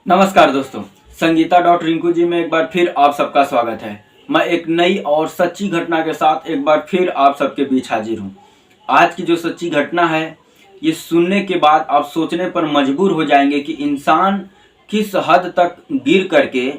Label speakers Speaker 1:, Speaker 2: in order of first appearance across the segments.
Speaker 1: नमस्कार दोस्तों, संगीता डॉट रिंकू जी में एक बार फिर आप सबका स्वागत है। मैं एक नई और सच्ची घटना के साथ एक बार फिर आप सबके बीच हाजिर हूँ। आज की जो सच्ची घटना है, ये सुनने के बाद आप सोचने पर मजबूर हो जाएंगे कि इंसान किस हद तक गिर करके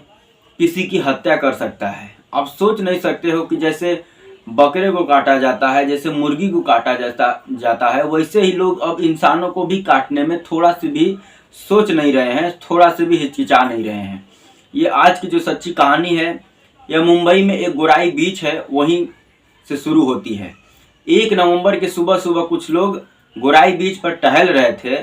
Speaker 1: किसी की हत्या कर सकता है। आप सोच नहीं सकते हो कि जैसे बकरे को काटा जाता है, जैसे मुर्गी को काटा जाता है, वैसे ही लोग अब इंसानों को भी काटने में थोड़ा सी भी सोच नहीं रहे हैं, थोड़ा से भी हिचकिचा नहीं रहे हैं। ये आज की जो सच्ची कहानी है, यह मुंबई में एक गोराई बीच है, वहीं से शुरू होती है। 1 नवंबर के सुबह सुबह कुछ लोग गोराई बीच पर टहल रहे थे।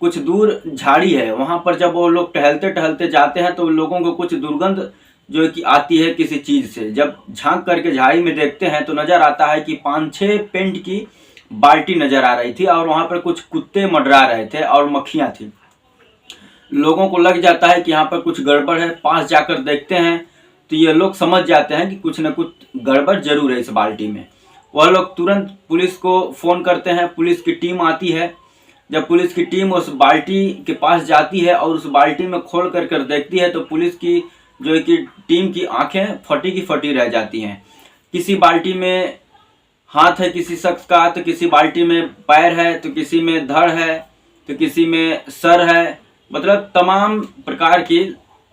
Speaker 1: कुछ दूर झाड़ी है, वहाँ पर जब वो लोग टहलते टहलते जाते हैं तो लोगों को कुछ दुर्गंध जो है कि आती है किसी चीज़ से। जब झांक करके झाड़ी में देखते हैं तो नज़र आता है कि 5-6 पेंट की बाल्टी नज़र आ रही थी और वहाँ पर कुछ कुत्ते मंडरा रहे थे और मक्खियाँ थी। लोगों को लग जाता है कि यहाँ पर कुछ गड़बड़ है। पास जाकर देखते हैं तो ये लोग समझ जाते हैं कि कुछ न कुछ गड़बड़ जरूर है इस बाल्टी में। वह लोग तुरंत पुलिस को फ़ोन करते हैं। पुलिस की टीम आती है। जब पुलिस की टीम उस बाल्टी के पास जाती है और उस बाल्टी में खोल कर देखती है तो पुलिस की जो है कि टीम की आंखें फटी की फटी रह जाती हैं। किसी बाल्टी में हाथ है किसी शख्स का, तो किसी बाल्टी में पैर है, तो किसी में धड़ है, तो किसी में सर है। मतलब तमाम प्रकार की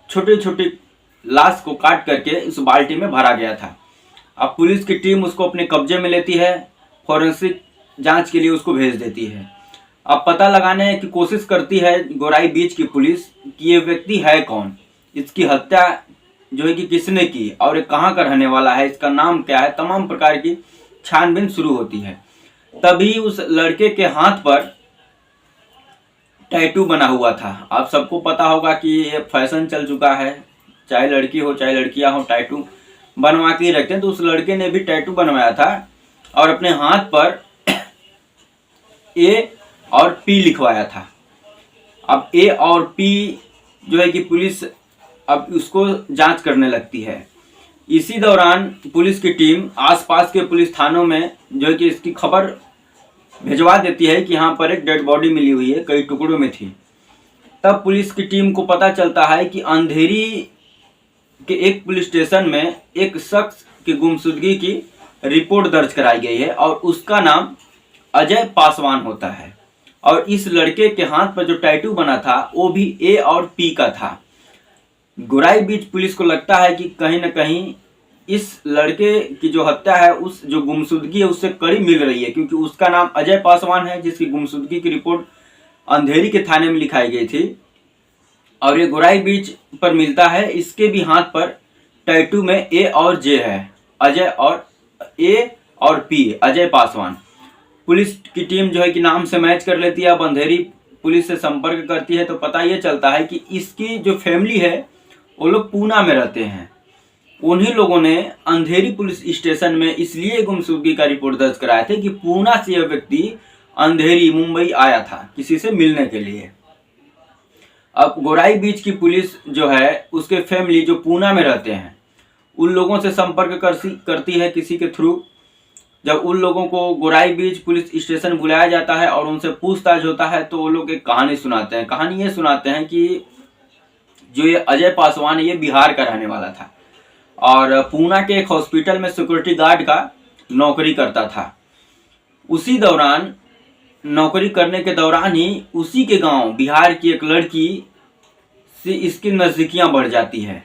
Speaker 1: छोटी छोटी लाश को काट करके इस बाल्टी में भरा गया था। अब पुलिस की टीम उसको अपने कब्जे में लेती है, फॉरेंसिक जांच के लिए उसको भेज देती है। अब पता लगाने की कोशिश करती है गोराई बीच की पुलिस कि ये व्यक्ति है कौन, इसकी हत्या जो है कि किसने की और ये कहाँ का रहने वाला है, इसका नाम क्या है। तमाम प्रकार की छानबीन शुरू होती है। तभी उस लड़के के हाथ पर टैटू बना हुआ था। आप सबको पता होगा कि ये फैशन चल चुका है, चाहे लड़की हो चाहे लड़कियां हो, टैटू बनवा के ही रखते हैं। तो उस लड़के ने भी टैटू बनवाया था और अपने हाथ पर ए और पी लिखवाया था। अब ए और पी जो है कि पुलिस अब उसको जांच करने लगती है। इसी दौरान पुलिस की टीम आसपास के पुलिस थानों में जो है कि इसकी खबर भिजवा देती है कि यहाँ पर एक डेड बॉडी मिली हुई है, कई टुकड़ों में थी। तब पुलिस की टीम को पता चलता है कि अंधेरी के एक पुलिस स्टेशन में एक शख्स की गुमशुदगी की रिपोर्ट दर्ज कराई गई है और उसका नाम अजय पासवान होता है। और इस लड़के के हाथ पर जो टैटू बना था वो भी ए और पी का था। गोराई बीच पुलिस को लगता है कि कहीं न कहीं इस लड़के की जो हत्या है, उस जो गुमशुदगी है, उससे कड़ी मिल रही है, क्योंकि उसका नाम अजय पासवान है जिसकी गुमशुदगी की रिपोर्ट अंधेरी के थाने में लिखाई गई थी और ये गोराई बीच पर मिलता है। इसके भी हाथ पर टैटू में ए और जे है, अजय और ए और पी, अजय पासवान। पुलिस की टीम जो है कि नाम से मैच कर लेती है। अब अंधेरी पुलिस से संपर्क करती है तो पता ये चलता है कि इसकी जो फैमिली है वो लोग पूना में रहते हैं। उन्हीं लोगों ने अंधेरी पुलिस स्टेशन में इसलिए गुमशुदगी का रिपोर्ट दर्ज कराया था कि पूना से यह व्यक्ति अंधेरी मुंबई आया था किसी से मिलने के लिए। अब गोराई बीच की पुलिस जो है उसके फैमिली जो पूना में रहते हैं उन लोगों से संपर्क करती है किसी के थ्रू। जब उन लोगों को गोराई बीच पुलिस स्टेशन बुलाया जाता है और उनसे पूछताछ होता है तो वो लोग एक कहानी सुनाते हैं। कहानी ये सुनाते हैं कि जो ये अजय पासवान है ये बिहार का रहने वाला था और पूना के एक हॉस्पिटल में सिक्योरिटी गार्ड का नौकरी करता था। उसी दौरान नौकरी करने के दौरान ही उसी के गांव बिहार की एक लड़की से इसकी नज़दीकियां बढ़ जाती है।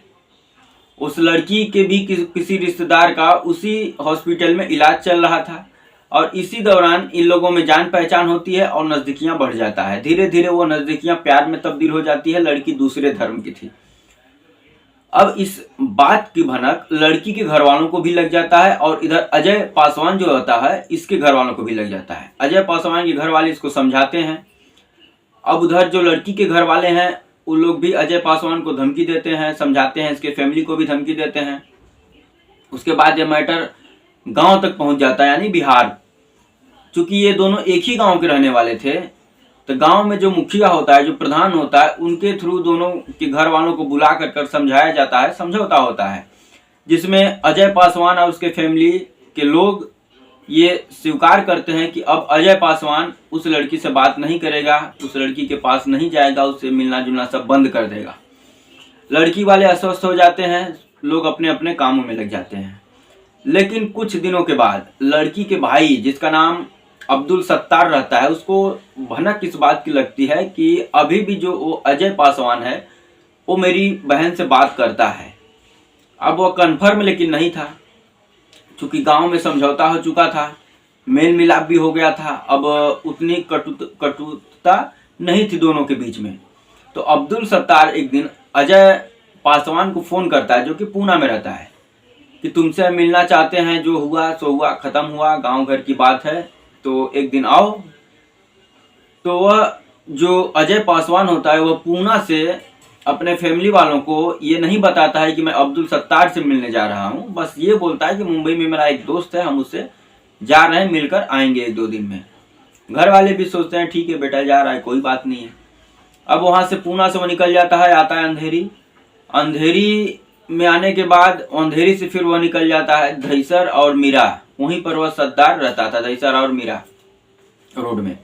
Speaker 1: उस लड़की के भी किसी रिश्तेदार का उसी हॉस्पिटल में इलाज चल रहा था और इसी दौरान इन लोगों में जान पहचान होती है और नज़दीकियां बढ़ जाता है। धीरे धीरे वो नज़दीकियां प्यार में तब्दील हो जाती है। लड़की दूसरे धर्म की थी। अब इस बात की भनक लड़की के घर वालों को भी लग जाता है और इधर अजय पासवान जो होता है इसके घर वालों को भी लग जाता है। अजय पासवान के घर वाले इसको समझाते हैं। अब उधर जो लड़की के घर वाले हैं उन लोग भी अजय पासवान को धमकी देते हैं, समझाते हैं, इसके फैमिली को भी धमकी देते हैं। उसके बाद ये मैटर गांव तक पहुंच जाता है, यानी बिहार। चूंकि ये दोनों एक ही गांव के रहने वाले थे तो गांव में जो मुखिया होता है, जो प्रधान होता है, उनके थ्रू दोनों के घर वालों को बुला कर समझाया जाता है, समझौता होता है, जिसमें अजय पासवान और उसके फैमिली के लोग ये स्वीकार करते हैं कि अब अजय पासवान उस लड़की से बात नहीं करेगा, उस लड़की के पास नहीं जाएगा, उससे मिलना जुलना सब बंद कर देगा। लड़की वाले अस्वस्थ हो जाते हैं, लोग अपने अपने कामों में लग जाते हैं। लेकिन कुछ दिनों के बाद लड़की के भाई, जिसका नाम अब्दुल सत्तार रहता है, उसको भनक इस बात की लगती है कि अभी भी जो वो अजय पासवान है वो मेरी बहन से बात करता है। अब वो कन्फर्म लेकिन नहीं था, क्योंकि गांव में समझौता हो चुका था, मेल मिलाप भी हो गया था। अब उतनी कटुता नहीं थी दोनों के बीच में। तो अब्दुल सत्तार एक दिन अजय पासवान को फ़ोन करता है, जो कि पूना में रहता है, कि तुमसे मिलना चाहते हैं, जो हुआ सो हुआ, ख़त्म हुआ, गांव घर की बात है, तो एक दिन आओ। तो वह जो अजय पासवान होता है, वह पूना से अपने फैमिली वालों को ये नहीं बताता है कि मैं अब्दुल सत्तार से मिलने जा रहा हूँ। बस ये बोलता है कि मुंबई में मेरा एक दोस्त है, हम उससे जा रहे हैं, मिलकर आएंगे 1-2 दिन में। घर वाले भी सोचते हैं ठीक है बेटा जा रहा है, कोई बात नहीं है। अब वहाँ से पूना से वो निकल जाता है, आता है अंधेरी। अंधेरी में आने के बाद अंधेरी से फिर वह निकल जाता है दहीसर और मीरा। वहीं पर वह सत्तार रहता था, दहीसर और मीरा रोड में।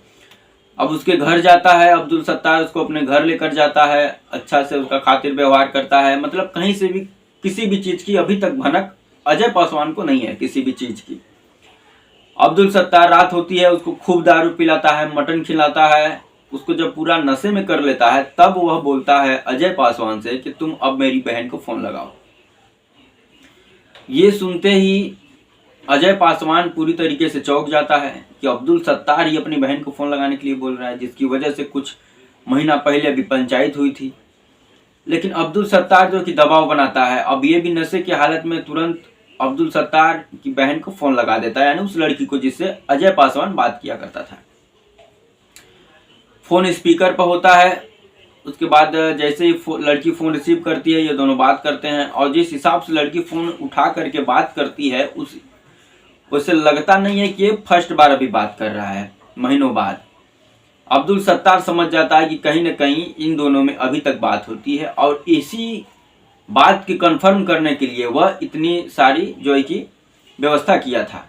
Speaker 1: अब उसके घर जाता है अब्दुल सत्तार, उसको अपने घर लेकर जाता है, अच्छा से उसका खातिर व्यवहार करता है। मतलब कहीं से भी किसी भी चीज़ की अभी तक भनक अजय पासवान को नहीं है, किसी भी चीज़ की। अब्दुल सत्तार रात होती है, उसको खूब दारू पिलाता है, मटन खिलाता है। उसको जब पूरा नशे में कर लेता है, तब वह बोलता है अजय पासवान से कि तुम अब मेरी बहन को फ़ोन लगाओ। ये सुनते ही अजय पासवान पूरी तरीके से चौंक जाता है कि अब्दुल सत्तार ही अपनी बहन को फ़ोन लगाने के लिए बोल रहा है, जिसकी वजह से कुछ महीना पहले अभी पंचायत हुई थी। लेकिन अब्दुल सत्तार जो कि दबाव बनाता है, अब ये भी नशे की हालत में तुरंत अब्दुल सत्तार की बहन को फ़ोन लगा देता है, यानी उस लड़की को जिससे अजय पासवान बात किया करता था। फ़ोन स्पीकर पर होता है। उसके बाद जैसे ही लड़की फ़ोन रिसीव करती है, ये दोनों बात करते हैं। और जिस हिसाब से लड़की फ़ोन उठा करके बात करती है, उससे लगता नहीं है कि ये फर्स्ट बार अभी बात कर रहा है, महीनों बाद। अब्दुल सत्तार समझ जाता है कि कहीं न कहीं इन दोनों में अभी तक बात होती है, और इसी बात की कंफर्म करने के लिए वह इतनी सारी जो है कि व्यवस्था किया था।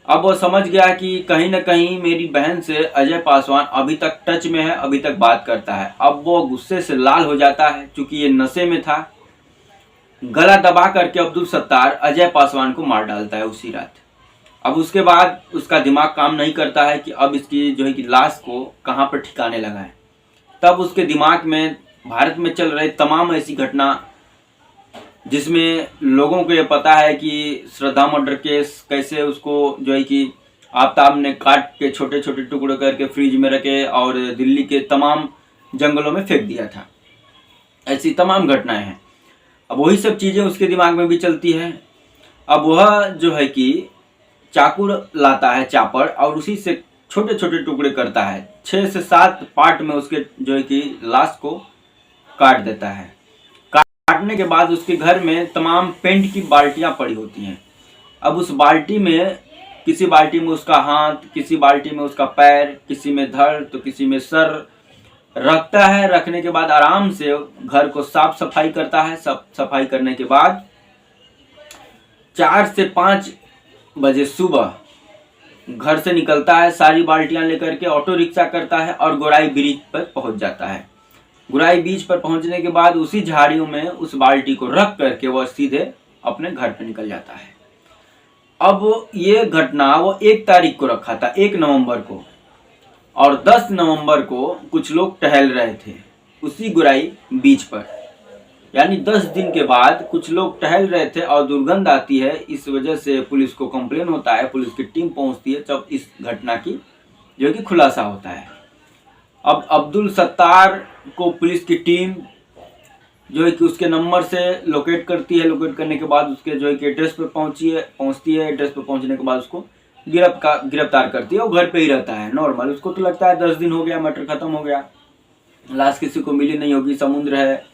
Speaker 1: अब वो समझ गया कि कहीं न कहीं मेरी बहन से अजय पासवान अभी तक टच में है, अभी तक बात करता है। अब वो गुस्से से लाल हो जाता है, क्योंकि ये नशे में था। गला दबा करके अब्दुल सत्तार अजय पासवान को मार डालता है उसी रात। अब उसके बाद उसका दिमाग काम नहीं करता है कि अब इसकी जो है कि लाश को कहाँ पर ठिकाने लगाएं। तब उसके दिमाग में भारत में चल रहे तमाम ऐसी घटना, जिसमें लोगों को ये पता है कि श्रद्धा मर्डर केस कैसे उसको जो है कि आफ्ताब ने काट के छोटे छोटे टुकड़े करके फ्रिज में रखे और दिल्ली के तमाम जंगलों में फेंक दिया था। ऐसी तमाम घटनाएं हैं। अब वही सब चीज़ें उसके दिमाग में भी चलती है। अब वह जो है कि चाकू लाता है, चापर, और उसी से छोटे छोटे टुकड़े करता है। 6 से 7 पार्ट में उसके जो है कि लाश को काट देता है। काटने के बाद उसके घर में तमाम पेंट की बाल्टियां पड़ी होती हैं। अब उस बाल्टी में, किसी बाल्टी में उसका हाथ, किसी बाल्टी में उसका पैर, किसी में धड़ तो किसी में सर रखता है। रखने के बाद आराम से घर को साफ सफाई करता है। सब सफाई करने के बाद 4 से 5 बजे सुबह घर से निकलता है, सारी बाल्टियां लेकर के ऑटो रिक्शा करता है और गोराई ब्रिज पर पहुंच जाता है। गोराई बीच पर पहुंचने के बाद उसी झाड़ियों में उस बाल्टी को रख करके वह सीधे अपने घर पर निकल जाता है। अब ये घटना वो 1 तारीख को रखा था, 1 नवंबर को, और 10 नवंबर को कुछ लोग टहल रहे थे उसी गोराई बीच पर। यानी 10 दिन के बाद कुछ लोग टहल रहे थे और दुर्गंध आती है। इस वजह से पुलिस को कंप्लेन होता है, पुलिस की टीम पहुंचती है, तब इस घटना की जो कि खुलासा होता है। अब अब्दुल सत्तार को पुलिस की टीम जो है कि उसके नंबर से लोकेट करती है। लोकेट करने के बाद उसके जो है कि एड्रेस पर पहुंचती है। एड्रेस पर पहुंचने के बाद उसको गिरफ्तार करती है। वो घर पे ही रहता है नॉर्मल। उसको तो लगता है 10 दिन हो गया, मैटर खत्म हो गया, लाश किसी को मिली नहीं होगी, समुद्र है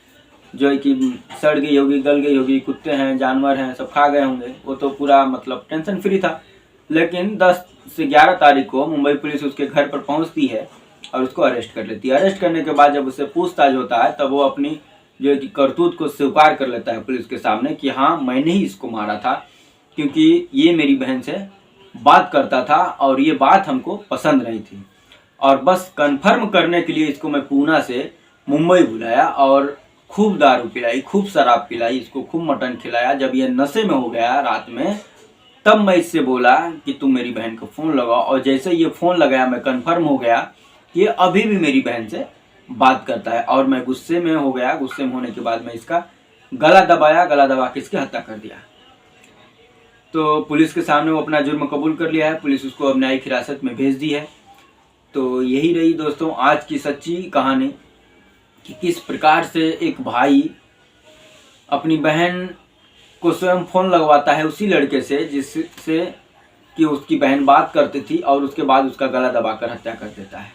Speaker 1: जो है कि सड़ गई होगी, गल गई होगी, कुत्ते हैं, जानवर हैं, सब खा गए होंगे। वो तो पूरा मतलब टेंशन फ्री था। लेकिन 10 से 11 तारीख को मुंबई पुलिस उसके घर पर पहुंचती है और उसको अरेस्ट कर लेती है। अरेस्ट करने के बाद जब उससे पूछताछ होता है, तब वो अपनी जो है कि करतूत को स्वीकार कर लेता है पुलिस के सामने कि हाँ, मैंने ही इसको मारा था, क्योंकि ये मेरी बहन से बात करता था और ये बात हमको पसंद नहीं थी। और बस कंफर्म करने के लिए इसको मैं पूना से मुंबई बुलाया और खूब दारू पिलाई, खूब शराब पिलाई, इसको खूब मटन खिलाया। जब ये नशे में हो गया रात में, तब मैं इससे बोला कि तुम मेरी बहन को फ़ोन लगाओ, और जैसे ये फ़ोन लगाया मैं कंफर्म हो गया कि ये अभी भी मेरी बहन से बात करता है। और मैं गुस्से में हो गया। गुस्से में होने के बाद मैं इसका गला दबाया, गला दबा के इसकी हत्या कर दिया। तो पुलिस के सामने वो अपना जुर्म कबूल कर लिया है। पुलिस उसको अब न्यायिक हिरासत में भेज दी है। तो यही रही दोस्तों आज की सच्ची कहानी कि किस प्रकार से एक भाई अपनी बहन को स्वयं फ़ोन लगवाता है उसी लड़के से जिससे कि उसकी बहन बात करती थी, और उसके बाद उसका गला दबाकर हत्या कर देता है।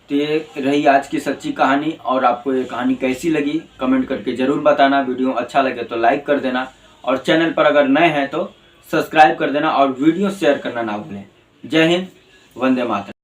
Speaker 1: तो ये रही आज की सच्ची कहानी। और आपको ये कहानी कैसी लगी कमेंट करके ज़रूर बताना। वीडियो अच्छा लगे तो लाइक कर देना, और चैनल पर अगर नए हैं तो सब्सक्राइब कर देना, और वीडियो शेयर करना ना भूलें। जय हिंद, वंदे मातरम।